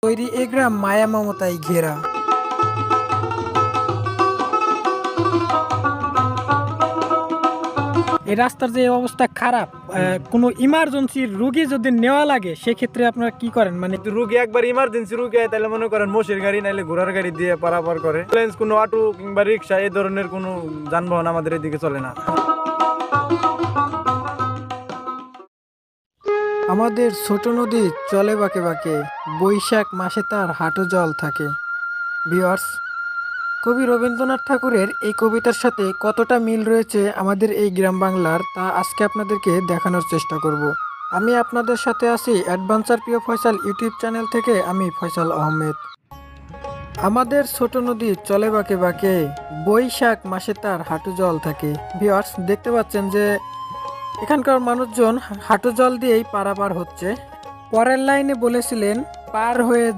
তৈরি এ গ্রাম মায়া মমতায় ঘেরা। এই রাস্তার যে অবস্থা খারাপ, কোনো ইমার্জেন্সি রোগী যদি নেওয়া লাগে সেক্ষেত্রে আপনারা কি করেন? মানে রুগী একবার ইমার্জেন্সি রুগী হয় তাহলে মনে করেন মোষের গাড়ি নাইলে ঘোড়ার গাড়ি দিয়ে পারাপার করে। কোনো অটো কিংবা রিক্সা এই ধরনের কোনো যানবাহন আমাদের এদিকে চলে না। আমাদের ছোট নদী চলে বাঁকে বাঁকে, বৈশাখ মাসে তার হাঁটু জল থাকে। ভিউয়ার্স, কবি রবীন্দ্রনাথ ঠাকুরের এই কবিতার সাথে কতটা মিল রয়েছে আমাদের এই গ্রাম বাংলার, তা আজকে আপনাদেরকে দেখানোর চেষ্টা করব। আমি আপনাদের সাথে আছি অ্যাডভেঞ্চার প্রিয় ফয়সাল ইউটিউব চ্যানেল থেকে, আমি ফয়সাল আহমেদ। আমাদের ছোট নদী চলে বাঁকে বাঁকে, বৈশাখ মাসে তার হাঁটু জল থাকে। ভিউয়ার্স, দেখতে পাচ্ছেন যে এখানকার মানুষজন হাঁটু জল দিয়েই পারাপার হচ্ছে। পরের লাইনে বলেছিলেন, পার হয়ে